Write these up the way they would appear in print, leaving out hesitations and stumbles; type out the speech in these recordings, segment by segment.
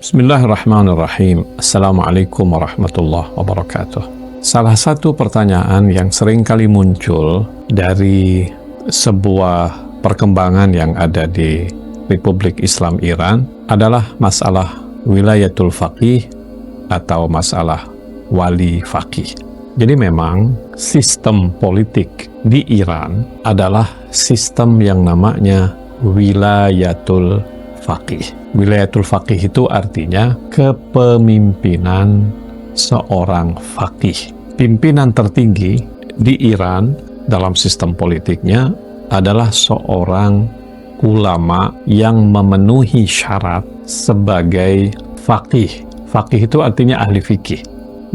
Bismillahirrahmanirrahim. Assalamualaikum warahmatullahi wabarakatuh. Salah satu pertanyaan yang sering kali muncul dari sebuah perkembangan yang ada di Republik Islam Iran adalah masalah wilayatul faqih atau masalah wali faqih. Jadi memang sistem politik di Iran adalah sistem yang namanya wilayatul faqih. Wilayatul faqih itu artinya kepemimpinan seorang faqih. Pimpinan tertinggi di Iran dalam sistem politiknya adalah seorang ulama yang memenuhi syarat sebagai faqih. Faqih itu artinya ahli fikih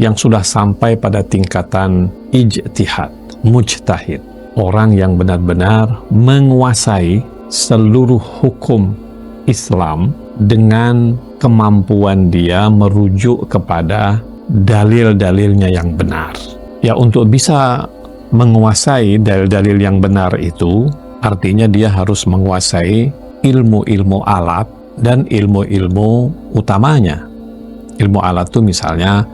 yang sudah sampai pada tingkatan ijtihad, mujtahid. Orang yang benar-benar menguasai seluruh hukum Islam dengan kemampuan dia merujuk kepada dalil-dalilnya yang benar. Ya, untuk bisa menguasai dalil-dalil yang benar itu, artinya dia harus menguasai ilmu-ilmu alat dan ilmu-ilmu utamanya. Ilmu alat itu misalnya,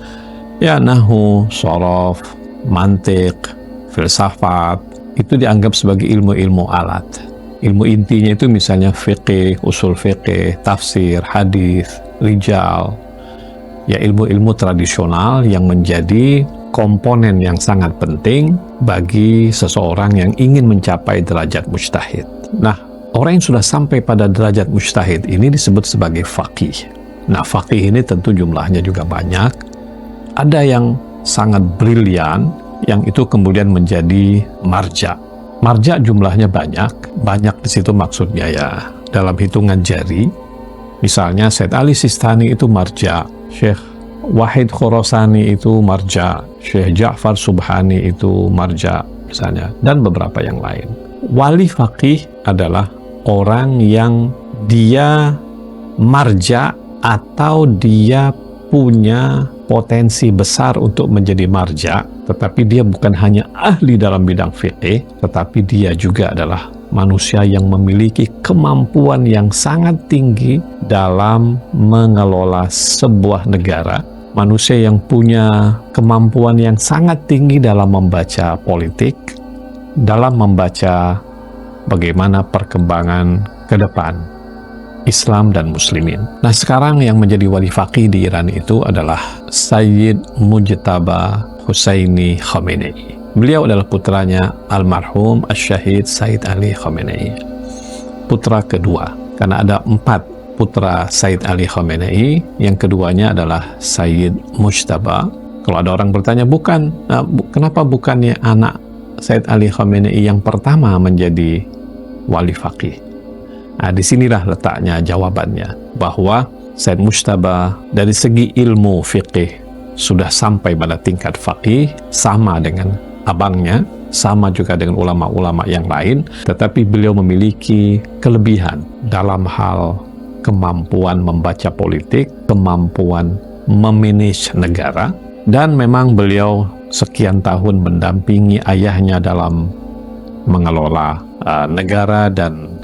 ya nahwu, shorof, mantiq, filsafat, itu dianggap sebagai ilmu-ilmu alat. Ilmu intinya itu misalnya fiqih, usul fiqih, tafsir, hadis, rijal. Ya, ilmu-ilmu tradisional yang menjadi komponen yang sangat penting bagi seseorang yang ingin mencapai derajat mujtahid. Nah, orang yang sudah sampai pada derajat mujtahid ini disebut sebagai faqih. Nah, faqih ini tentu jumlahnya juga banyak. Ada yang sangat brilian, yang itu kemudian menjadi marja. Marja jumlahnya banyak di situ maksudnya ya dalam hitungan jari. Misalnya Said Ali Sistani itu marja, Syekh Wahid Khorasani itu marja, Syekh Ja'far Subhani itu marja misalnya, dan beberapa yang lain. Wali faqih adalah orang yang dia marja atau dia punya potensi besar untuk menjadi marja, tetapi dia bukan hanya ahli dalam bidang fikih, tetapi dia juga adalah manusia yang memiliki kemampuan yang sangat tinggi dalam mengelola sebuah negara, manusia yang punya kemampuan yang sangat tinggi dalam membaca politik, dalam membaca bagaimana perkembangan ke depan Islam dan Muslimin. Nah, sekarang yang menjadi wali faqih di Iran itu adalah Sayyid Mujtaba Hussaini Khamenei. Beliau adalah putranya almarhum Asy-Syahid Sayyid Ali Khamenei. Putra kedua, karena ada 4 putra Sayyid Ali Khamenei, yang keduanya adalah Sayyid Mujtaba. Kalau ada orang bertanya, kenapa bukannya anak Sayyid Ali Khamenei yang pertama menjadi wali faqih? Nah, disinilah letaknya jawabannya, bahwa Sayyid Mujtaba dari segi ilmu fiqih sudah sampai pada tingkat faqih, sama dengan abangnya, sama juga dengan ulama-ulama yang lain, tetapi beliau memiliki kelebihan dalam hal kemampuan membaca politik, kemampuan memanage negara, dan memang beliau sekian tahun mendampingi ayahnya dalam mengelola negara dan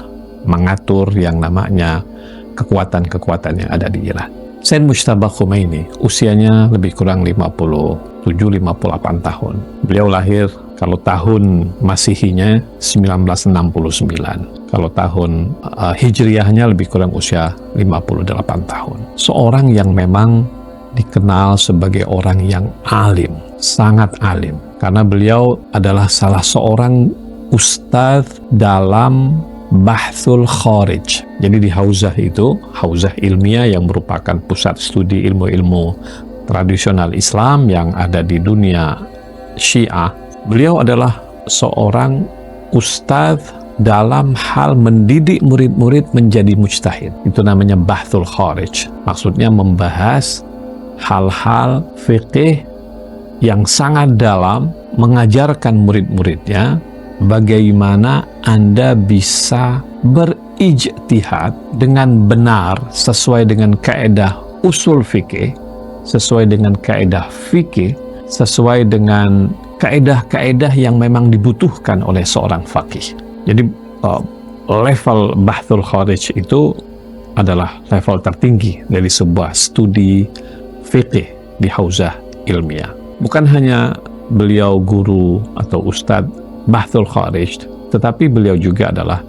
mengatur yang namanya kekuatan-kekuatan yang ada di Iran. Sayyid Mujtaba Khomeini usianya lebih kurang 57-58 tahun. Beliau lahir, kalau tahun Masihinya 1969. Kalau tahun Hijriyahnya lebih kurang usia 58 tahun. Seorang yang memang dikenal sebagai orang yang alim, sangat alim. Karena beliau adalah salah seorang ustadz dalam Bahthul Kharij. Jadi di Hauzah itu, Hauzah ilmiah yang merupakan pusat studi ilmu-ilmu tradisional Islam yang ada di dunia Syiah. Beliau adalah seorang ustadz dalam hal mendidik murid-murid menjadi mujtahid. Itu namanya Bahthul Kharij. Maksudnya membahas hal-hal fikih yang sangat dalam, mengajarkan murid-muridnya bagaimana Anda bisa berijtihad dengan benar sesuai dengan kaedah usul fikih, sesuai dengan kaedah fikih, sesuai dengan kaedah-kaedah yang memang dibutuhkan oleh seorang faqih. Jadi level Bahthul Kharij itu adalah level tertinggi dari sebuah studi fiqih di hauzah ilmiah. Bukan hanya beliau guru atau ustadz Bahthul Kharij, tetapi beliau juga adalah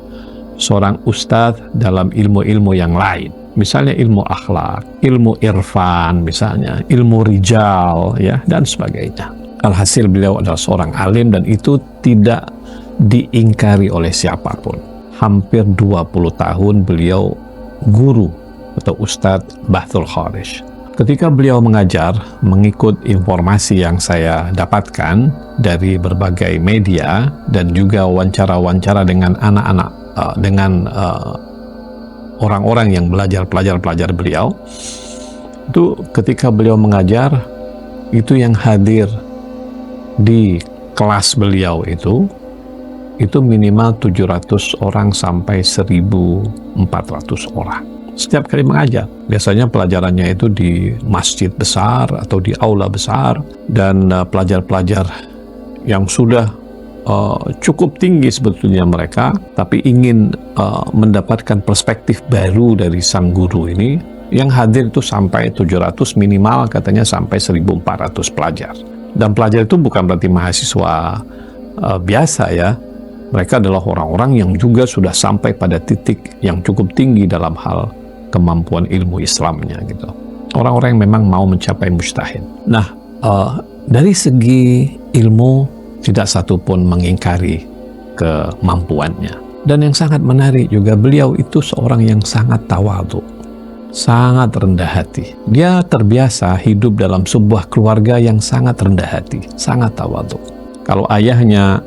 seorang ustadz dalam ilmu-ilmu yang lain. Misalnya ilmu akhlak, ilmu irfan, misalnya ilmu rijal, ya, dan sebagainya. Alhasil beliau adalah seorang alim dan itu tidak diingkari oleh siapapun. Hampir 20 tahun beliau guru atau Ustadz Bahthul Kharij. Ketika beliau mengajar, mengikut informasi yang saya dapatkan dari berbagai media dan juga wawancara-wawancara dengan anak-anak, dengan orang-orang yang belajar, pelajar-pelajar beliau, itu ketika beliau mengajar, itu yang hadir di kelas beliau itu minimal 700 orang sampai 1.400 orang setiap kali mengajar. Biasanya pelajarannya itu di masjid besar atau di aula besar, dan pelajar-pelajar yang sudah cukup tinggi sebetulnya mereka, tapi ingin mendapatkan perspektif baru dari sang guru ini, yang hadir itu sampai 700, minimal katanya sampai 1.400 pelajar. Dan pelajar itu bukan berarti mahasiswa biasa, ya. Mereka adalah orang-orang yang juga sudah sampai pada titik yang cukup tinggi dalam hal kemampuan ilmu Islamnya, gitu. Orang-orang yang memang mau mencapai mujtahid. Nah, dari segi ilmu tidak satu pun mengingkari kemampuannya. Dan yang sangat menarik juga, beliau itu seorang yang sangat tawadhu, sangat rendah hati. Dia terbiasa hidup dalam sebuah keluarga yang sangat rendah hati, sangat tawadhu. Kalau ayahnya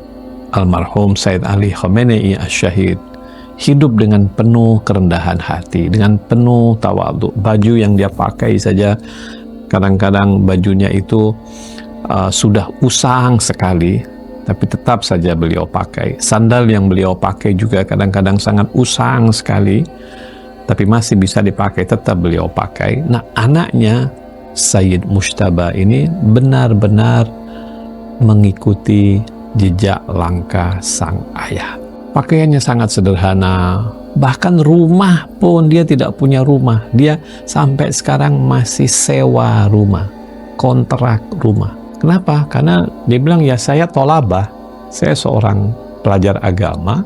almarhum Sayyid Ali Khamenei Asy-Syahid hidup dengan penuh kerendahan hati, dengan penuh tawadhu. Baju yang dia pakai saja kadang-kadang bajunya itu sudah usang sekali, tapi tetap saja beliau pakai. Sandal yang beliau pakai juga kadang-kadang sangat usang sekali, tapi masih bisa dipakai, tetap beliau pakai. Nah, anaknya Sayyid Mujtaba ini benar-benar mengikuti jejak langkah sang ayah. Pakaiannya sangat sederhana, bahkan rumah pun dia tidak punya rumah. Dia sampai sekarang masih sewa rumah, kontrak rumah. Kenapa? Karena dia bilang, ya saya tolabah, saya seorang pelajar agama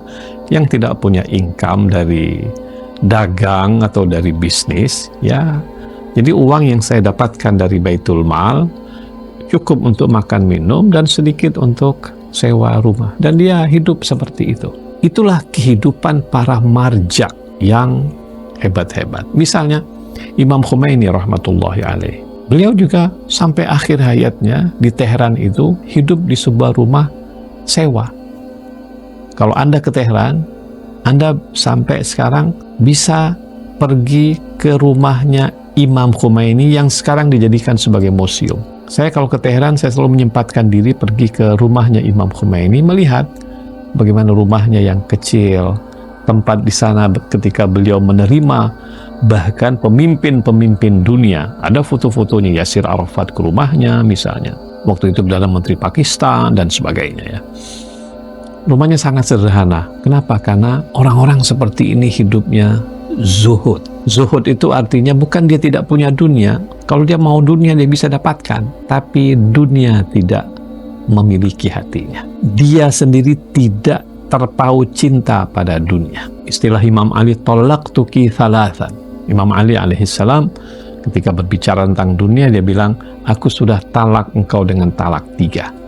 yang tidak punya income dari dagang atau dari bisnis, ya. Jadi uang yang saya dapatkan dari Baitul Mal cukup untuk makan minum dan sedikit untuk sewa rumah, dan dia hidup seperti itu. Itulah kehidupan para marja yang hebat-hebat. Misalnya Imam Khomeini rahmatullahi alaih, beliau juga sampai akhir hayatnya di Teheran itu hidup di sebuah rumah sewa. Kalau Anda ke Teheran, Anda sampai sekarang bisa pergi ke rumahnya Imam Khomeini yang sekarang dijadikan sebagai museum. Saya kalau ke Teheran, saya selalu menyempatkan diri pergi ke rumahnya Imam Khomeini, melihat bagaimana rumahnya yang kecil, tempat di sana ketika beliau menerima bahkan pemimpin-pemimpin dunia. Ada foto-fotonya Yasir Arafat ke rumahnya misalnya. Waktu itu Perdana Menteri Pakistan dan sebagainya, ya. Rumahnya sangat sederhana. Kenapa? Karena orang-orang seperti ini hidupnya zuhud. Zuhud itu artinya bukan dia tidak punya dunia. Kalau dia mau dunia, dia bisa dapatkan. Tapi dunia tidak memiliki hatinya. Dia sendiri tidak terpaut cinta pada dunia. Istilah Imam Ali, talaqtuki thalathan. Imam Ali alaihissalam ketika berbicara tentang dunia, dia bilang, aku sudah talak engkau dengan talak 3.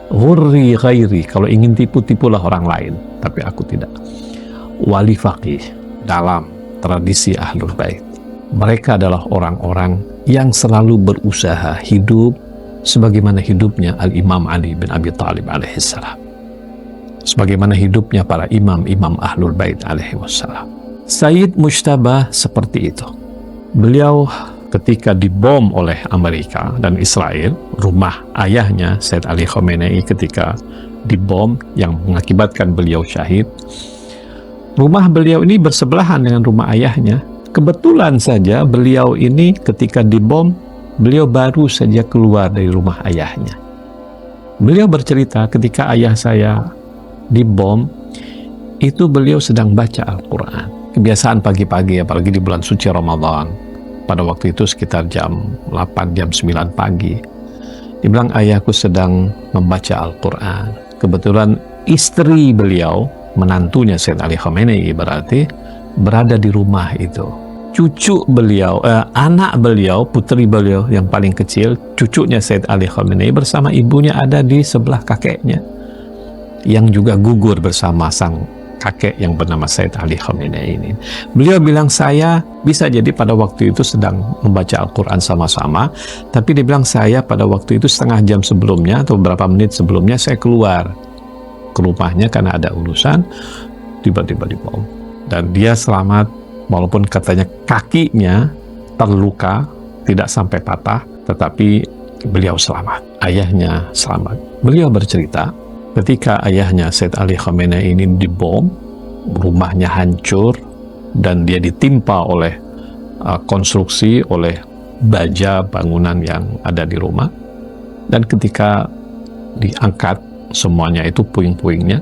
Ghurri ghairi, kalau ingin tipu-tipulah orang lain, tapi aku tidak. Wali faqih, dalam tradisi Ahlul Bait, mereka adalah orang-orang yang selalu berusaha hidup sebagaimana hidupnya Al-Imam Ali bin Abi Thalib alaihissalam, sebagaimana hidupnya para imam-imam Ahlul Bait alaihissalam. Sayyid Mujtaba seperti itu. Beliau ketika dibom oleh Amerika dan Israel, rumah ayahnya Sayyid Ali Khamenei ketika dibom yang mengakibatkan beliau syahid, rumah beliau ini bersebelahan dengan rumah ayahnya. Kebetulan saja beliau ini ketika dibom, beliau baru saja keluar dari rumah ayahnya. Beliau bercerita, ketika ayah saya dibom, itu beliau sedang baca Al-Quran. kebiasaan pagi-pagi, apalagi di bulan suci Ramadan. Pada waktu itu sekitar jam 8, jam 9 pagi. Dia bilang, ayahku sedang membaca Al-Quran. Kebetulan istri beliau, menantunya Sayyid Ali Khamenei berarti, berada di rumah itu. Cucu beliau, anak beliau, putri beliau yang paling kecil, cucunya Sayyid Ali Khamenei bersama ibunya ada di sebelah kakeknya, yang juga gugur bersama sang kakek yang bernama Sayyid Ali Khamenei ini. Beliau bilang, saya bisa jadi pada waktu itu sedang membaca Al-Quran sama-sama, tapi dia bilang saya pada waktu itu setengah jam sebelumnya atau beberapa menit sebelumnya saya keluar ke rumahnya karena ada urusan, tiba-tiba dibom. Dan dia selamat, walaupun katanya kakinya terluka, tidak sampai patah, tetapi beliau selamat. Ayahnya selamat. Beliau bercerita, ketika ayahnya Sayyid Ali Khamenei ini dibom, rumahnya hancur, dan dia ditimpa oleh konstruksi, oleh baja bangunan yang ada di rumah. Dan ketika diangkat semuanya itu puing-puingnya,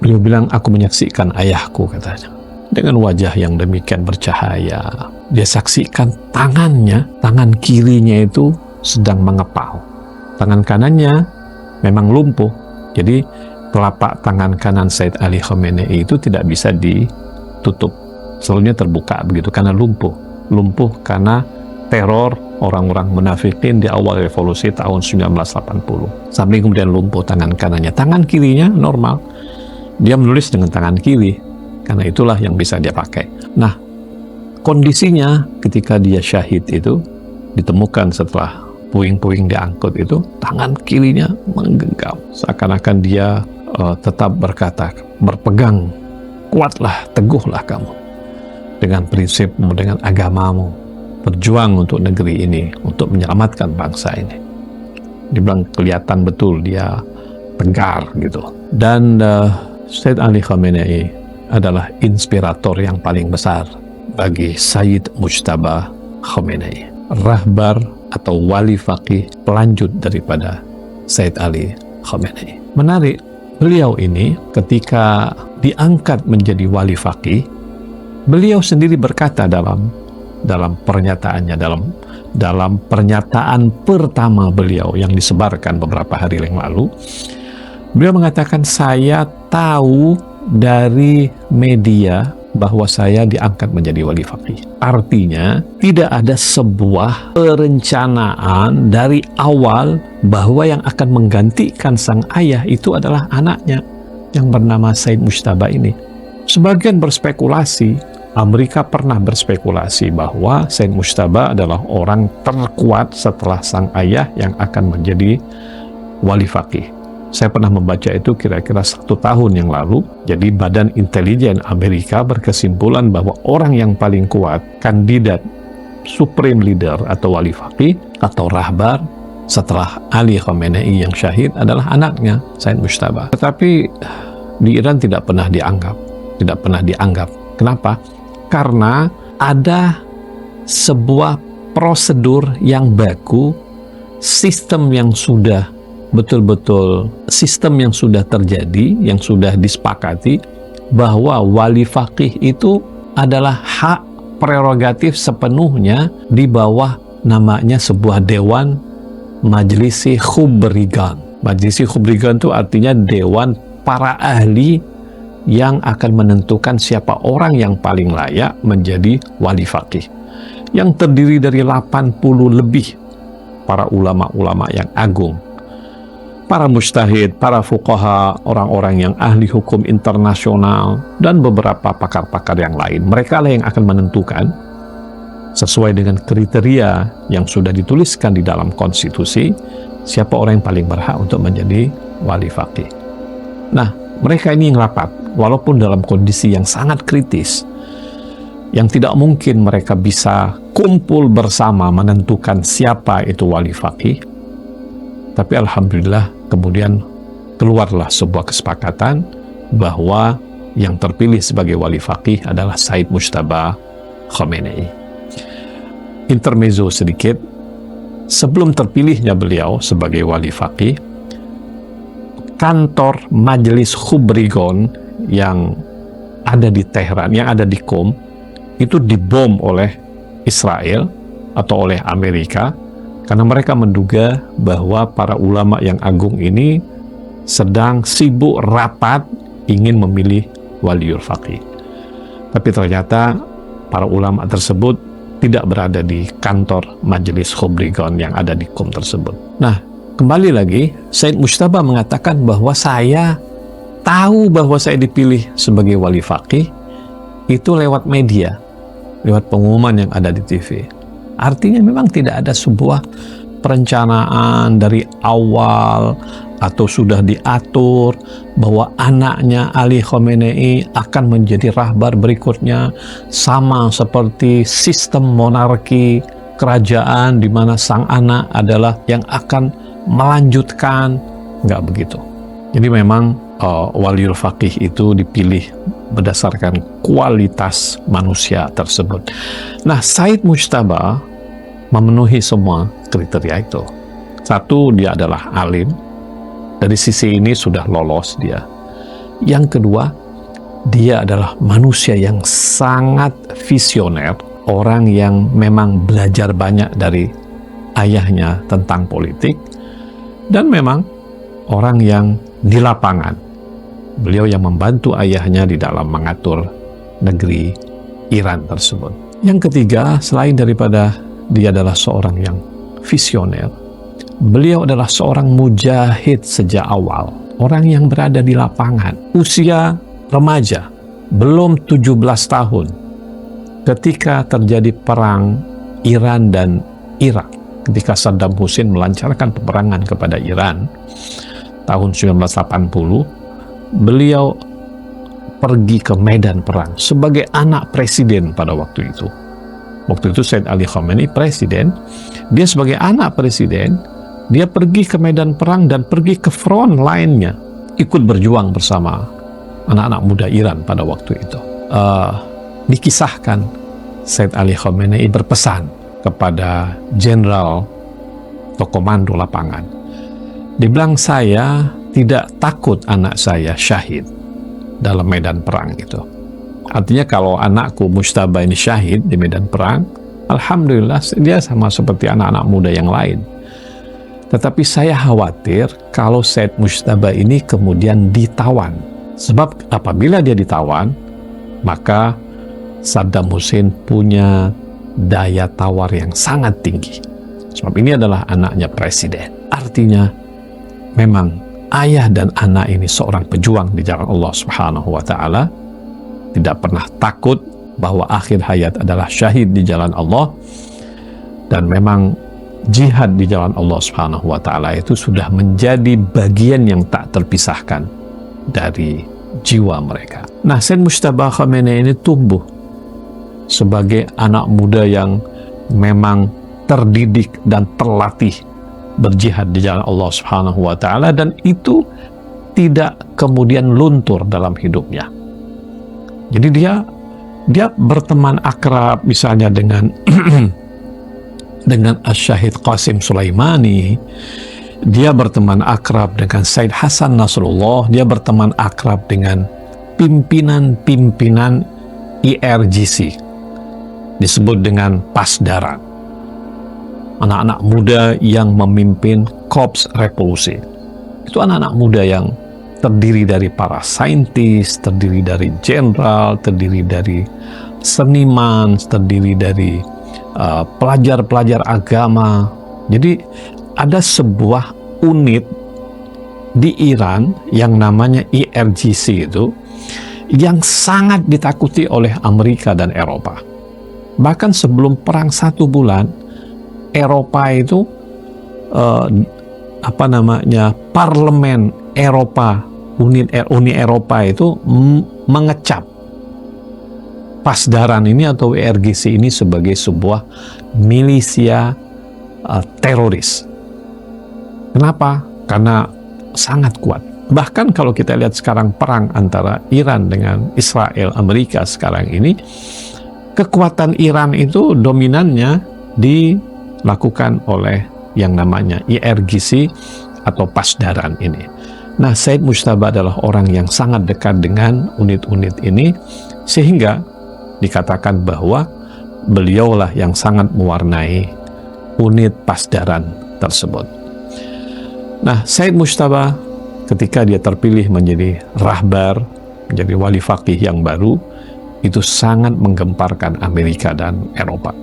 beliau bilang, aku menyaksikan ayahku, katanya, dengan wajah yang demikian bercahaya. Dia saksikan tangannya, tangan kirinya itu sedang mengepal, tangan kanannya memang lumpuh. Jadi telapak tangan kanan Sayyid Ali Khamenei itu tidak bisa ditutup, selalunya terbuka begitu karena lumpuh karena teror orang-orang munafikin di awal revolusi tahun 1980. Sampai kemudian lumpuh tangan kanannya. Tangan kirinya normal, dia menulis dengan tangan kiri karena itulah yang bisa dia pakai. Nah, kondisinya ketika dia syahid itu ditemukan setelah puing-puing diangkut itu, tangan kirinya menggenggam, seakan-akan dia tetap berkata, berpegang, kuatlah, teguhlah kamu dengan prinsipmu, dengan agamamu, berjuang untuk negeri ini, untuk menyelamatkan bangsa ini. Dibilang kelihatan betul dia tegar gitu. Dan Sayyid Ali Khamenei adalah inspirator yang paling besar bagi Sayyid Mujtaba Khamenei, rahbar atau wali faqih pelanjut daripada Sayyid Ali Khamenei. Menarik, beliau ini ketika diangkat menjadi wali faqih, beliau sendiri berkata dalam pernyataannya, dalam pernyataan pertama beliau yang disebarkan beberapa hari yang lalu, beliau mengatakan, saya tahu dari media bahwa saya diangkat menjadi wali faqih. Artinya, tidak ada sebuah perencanaan dari awal bahwa yang akan menggantikan sang ayah itu adalah anaknya yang bernama Sayyid Mujtaba ini. Sebagian berspekulasi, Amerika pernah berspekulasi bahwa Sayyid Mujtaba adalah orang terkuat setelah sang ayah yang akan menjadi wali faqih. Saya pernah membaca itu kira-kira 1 tahun yang lalu. Jadi Badan Intelijen Amerika berkesimpulan bahwa orang yang paling kuat, kandidat supreme leader atau wali faqih atau rahbar setelah Ali Khamenei yang syahid adalah anaknya, Sayyid Mujtaba. Tetapi di Iran tidak pernah dianggap. Kenapa? Karena ada sebuah prosedur yang baku, sistem yang sudah betul-betul terjadi, yang sudah disepakati bahwa wali faqih itu adalah hak prerogatif sepenuhnya di bawah namanya sebuah dewan Majlisi Khubrigan. Majlisi Khubrigan itu artinya dewan para ahli yang akan menentukan siapa orang yang paling layak menjadi wali faqih, yang terdiri dari 80 lebih para ulama-ulama yang agung, para mujtahid, para fuqaha, orang-orang yang ahli hukum internasional, dan beberapa pakar-pakar yang lain. Mereka lah yang akan menentukan sesuai dengan kriteria yang sudah dituliskan di dalam konstitusi, siapa orang yang paling berhak untuk menjadi wali faqih. Nah, mereka ini yang rapat, walaupun dalam kondisi yang sangat kritis, yang tidak mungkin mereka bisa kumpul bersama menentukan siapa itu wali faqih. Tapi alhamdulillah kemudian keluarlah sebuah kesepakatan bahwa yang terpilih sebagai wali faqih adalah Sayyid Mujtaba Khamenei. Intermezzo sedikit, sebelum terpilihnya beliau sebagai wali faqih, kantor Majelis Khubrigan yang ada di Teheran, yang ada di Qom, itu dibom oleh Israel atau oleh Amerika, karena mereka menduga bahwa para ulama yang agung ini sedang sibuk rapat ingin memilih waliul faqih. Tapi ternyata para ulama tersebut tidak berada di kantor Majelis Khobrigon yang ada di Qom tersebut. Nah, kembali lagi, Said Mujtaba mengatakan bahwa saya tahu bahwa saya dipilih sebagai wali faqih itu lewat media, lewat pengumuman yang ada di TV. Artinya memang tidak ada sebuah perencanaan dari awal atau sudah diatur bahwa anaknya Ali Khamenei akan menjadi rahbar berikutnya, sama seperti sistem monarki kerajaan di mana sang anak adalah yang akan melanjutkan. Nggak begitu. Jadi memang waliul faqih itu dipilih berdasarkan kualitas manusia tersebut. Nah, Said Mujtaba memenuhi semua kriteria itu. Satu, dia adalah alim. Dari sisi ini sudah lolos dia. Yang kedua, dia adalah manusia yang sangat visioner, orang yang memang belajar banyak dari ayahnya tentang politik, dan memang orang yang di lapangan. Beliau yang membantu ayahnya di dalam mengatur negeri Iran tersebut. Yang ketiga, selain daripada dia adalah seorang yang visioner, beliau adalah seorang mujahid sejak awal, orang yang berada di lapangan. Usia remaja, belum 17 tahun, ketika terjadi perang Iran dan Irak, ketika Saddam Hussein melancarkan peperangan kepada Iran tahun 1980, beliau pergi ke medan perang sebagai anak presiden pada waktu itu. Waktu itu Said Ali Khamenei presiden, dia sebagai anak presiden, dia pergi ke medan perang dan pergi ke front line-nya, ikut berjuang bersama anak-anak muda Iran pada waktu itu. Dikisahkan Said Ali Khamenei berpesan kepada jenderal atau komando lapangan. Dibilang, saya tidak takut anak saya syahid dalam medan perang itu. Artinya kalau anakku Mujtaba ini syahid di medan perang, alhamdulillah dia sama seperti anak-anak muda yang lain. Tetapi saya khawatir kalau Said Mujtaba ini kemudian ditawan. Sebab apabila dia ditawan, maka Saddam Hussein punya daya tawar yang sangat tinggi. Sebab ini adalah anaknya presiden. Artinya memang ayah dan anak ini seorang pejuang di jalan Allah Subhanahu wa Ta'ala, tidak pernah takut bahwa akhir hayat adalah syahid di jalan Allah, dan memang jihad di jalan Allah Subhanahu wa Ta'ala itu sudah menjadi bagian yang tak terpisahkan dari jiwa mereka. Nah, Said Mujtaba Khamenei ini tumbuh sebagai anak muda yang memang terdidik dan terlatih berjihad di jalan Allah Subhanahu wa Ta'ala, dan itu tidak kemudian luntur dalam hidupnya. Jadi dia berteman akrab misalnya dengan dengan Asy-Syahid Qasim Sulaimani, dia berteman akrab dengan Said Hasan Nasrullah, dia berteman akrab dengan pimpinan-pimpinan IRGC, disebut dengan Pasdaran, anak-anak muda yang memimpin Korps Revolusi. Itu anak-anak muda yang terdiri dari para saintis, terdiri dari jenderal, terdiri dari seniman, terdiri dari pelajar-pelajar agama. Jadi ada sebuah unit di Iran yang namanya IRGC itu, yang sangat ditakuti oleh Amerika dan Eropa. Bahkan sebelum perang 1 bulan, Eropa itu parlemen Eropa, Uni Eropa itu mengecap Pasdaran ini atau IRGC ini sebagai sebuah milisia teroris. Kenapa? Karena sangat kuat. Bahkan kalau kita lihat sekarang perang antara Iran dengan Israel, Amerika sekarang ini, kekuatan Iran itu dominannya dilakukan oleh yang namanya IRGC atau Pasdaran ini. Nah, Said Mujtaba adalah orang yang sangat dekat dengan unit-unit ini, sehingga dikatakan bahwa beliaulah yang sangat mewarnai unit pasdaran tersebut. Nah, Said Mujtaba ketika dia terpilih menjadi rahbar, menjadi wali faqih yang baru, itu sangat menggemparkan Amerika dan Eropa.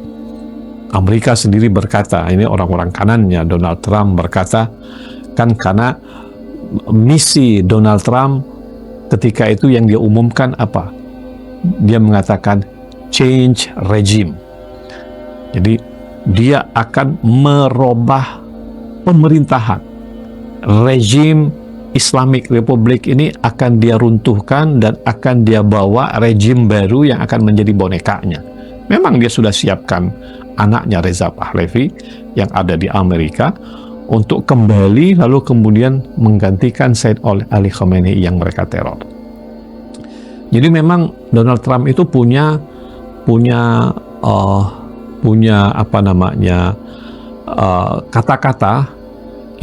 Amerika sendiri berkata, ini orang-orang kanannya Donald Trump berkata, kan karena misi Donald Trump ketika itu yang dia umumkan apa? Dia mengatakan change regime. Jadi dia akan merubah pemerintahan. Rezim Islamic Republic ini akan dia runtuhkan dan akan dia bawa rezim baru yang akan menjadi bonekanya. Memang dia sudah siapkan anaknya Reza Pahlavi yang ada di Amerika untuk kembali lalu kemudian menggantikan Said Ali Khamenei yang mereka teror. Jadi memang Donald Trump itu punya apa namanya kata-kata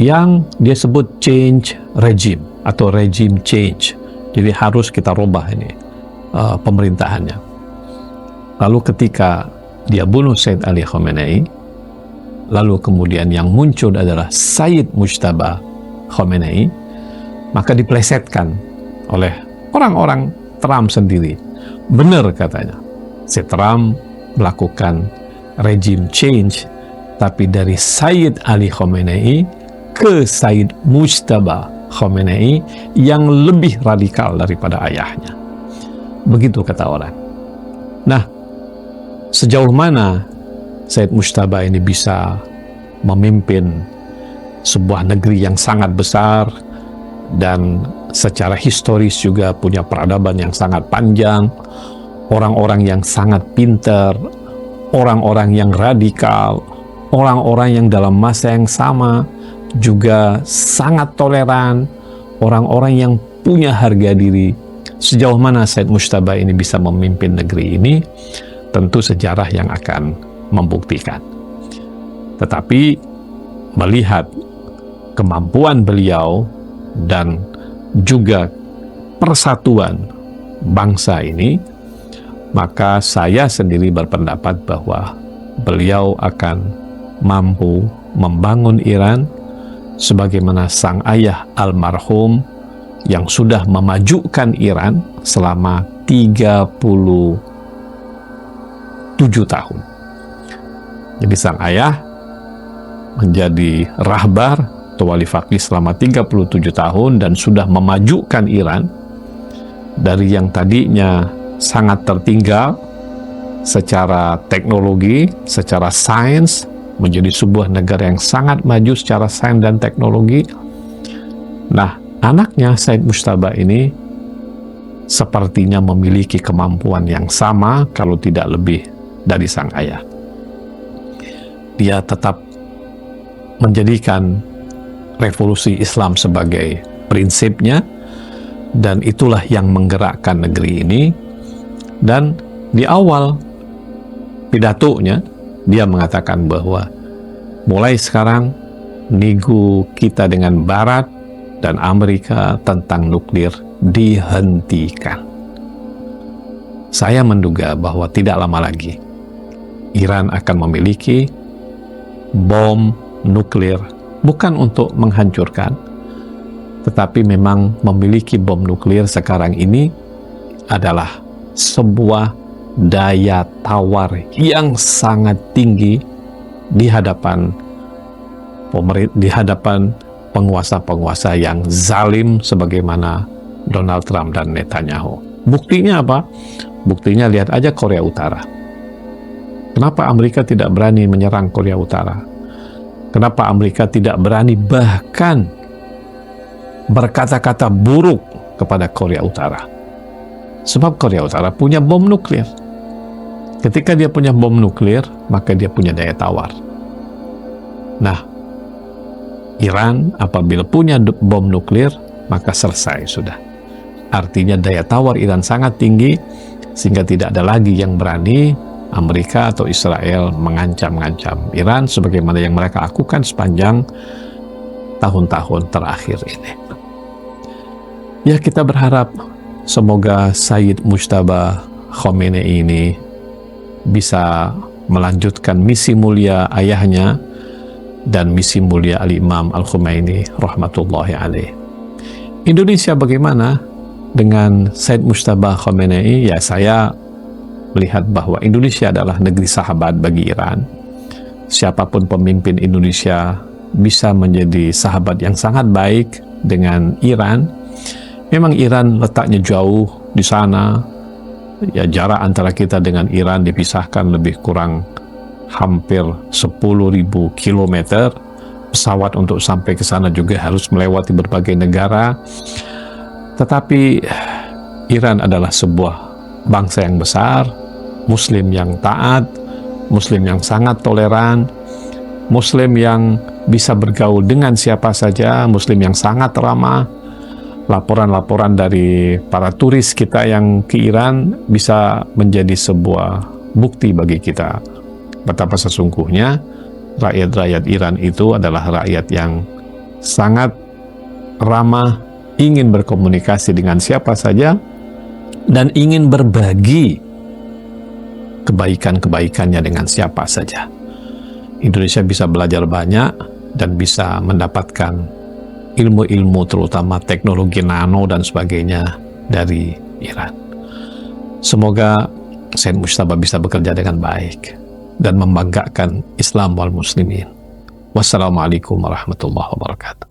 yang dia sebut change regime atau regime change. Jadi harus kita rubah ini pemerintahannya. Lalu ketika dia bunuh Said Ali Khamenei, lalu kemudian yang muncul adalah Said Mujtaba Khamenei, maka diplesetkan oleh orang-orang Trump sendiri. Benar katanya, si Trump melakukan regime change, tapi dari Said Ali Khamenei ke Said Mujtaba Khamenei yang lebih radikal daripada ayahnya. Begitu kata orang. Nah, sejauh mana Said Mujtaba ini bisa memimpin sebuah negeri yang sangat besar dan secara historis juga punya peradaban yang sangat panjang, orang-orang yang sangat pintar, orang-orang yang radikal, orang-orang yang dalam masa yang sama juga sangat toleran, orang-orang yang punya harga diri. Sejauh mana Said Mujtaba ini bisa memimpin negeri ini, tentu sejarah yang akan membuktikan. Tetapi melihat kemampuan beliau dan juga persatuan bangsa ini, maka saya sendiri berpendapat bahwa beliau akan mampu membangun Iran sebagaimana sang ayah almarhum yang sudah memajukan Iran selama 37 tahun. Jadi sang ayah menjadi rahbar atau wali faqih selama 37 tahun dan sudah memajukan Iran dari yang tadinya sangat tertinggal secara teknologi, secara sains, menjadi sebuah negara yang sangat maju secara sains dan teknologi. Nah, anaknya Said Mujtaba ini sepertinya memiliki kemampuan yang sama, kalau tidak lebih dari sang ayah. Dia tetap menjadikan revolusi Islam sebagai prinsipnya, dan itulah yang menggerakkan negeri ini. Dan di awal pidatonya dia mengatakan bahwa mulai sekarang nego kita dengan Barat dan Amerika tentang nuklir dihentikan. Saya menduga bahwa tidak lama lagi Iran akan memiliki bom nuklir, bukan untuk menghancurkan, tetapi memang memiliki bom nuklir sekarang ini adalah sebuah daya tawar yang sangat tinggi di hadapan penguasa-penguasa yang zalim sebagaimana Donald Trump dan Netanyahu. Buktinya apa? Buktinya lihat aja Korea Utara. Kenapa Amerika tidak berani menyerang Korea Utara? Kenapa Amerika tidak berani bahkan berkata-kata buruk kepada Korea Utara? Sebab Korea Utara punya bom nuklir. Ketika dia punya bom nuklir, maka dia punya daya tawar. Nah, Iran apabila punya bom nuklir, maka selesai sudah. Artinya daya tawar Iran sangat tinggi, sehingga tidak ada lagi yang berani Amerika atau Israel mengancam-ngancam Iran sebagaimana yang mereka lakukan sepanjang tahun-tahun terakhir ini. Ya, kita berharap semoga Sayyid Mujtaba Khomeini ini bisa melanjutkan misi mulia ayahnya dan misi mulia Al-Imam Al-Khomeini rahmatullahi alaih. Indonesia bagaimana dengan Sayyid Mujtaba Khomeini? Ya, saya melihat bahwa Indonesia adalah negeri sahabat bagi Iran. Siapapun pemimpin Indonesia bisa menjadi sahabat yang sangat baik dengan Iran. Memang Iran letaknya jauh di sana. Ya, jarak antara kita dengan Iran dipisahkan lebih kurang hampir 10.000 kilometer. Pesawat untuk sampai ke sana juga harus melewati berbagai negara. Tetapi Iran adalah sebuah bangsa yang besar, Muslim yang taat, Muslim yang sangat toleran, Muslim yang bisa bergaul dengan siapa saja, Muslim yang sangat ramah. Laporan-laporan dari para turis kita yang ke Iran bisa menjadi sebuah bukti bagi kita betapa sesungguhnya rakyat-rakyat Iran itu adalah rakyat yang sangat ramah, ingin berkomunikasi dengan siapa saja, dan ingin berbagi kebaikan-kebaikannya dengan siapa saja. Indonesia bisa belajar banyak dan bisa mendapatkan ilmu-ilmu terutama teknologi nano dan sebagainya dari Iran. Semoga Sayyid Mujtaba bisa bekerja dengan baik dan membanggakan Islam wal Muslimin. Wassalamualaikum warahmatullahi wabarakatuh.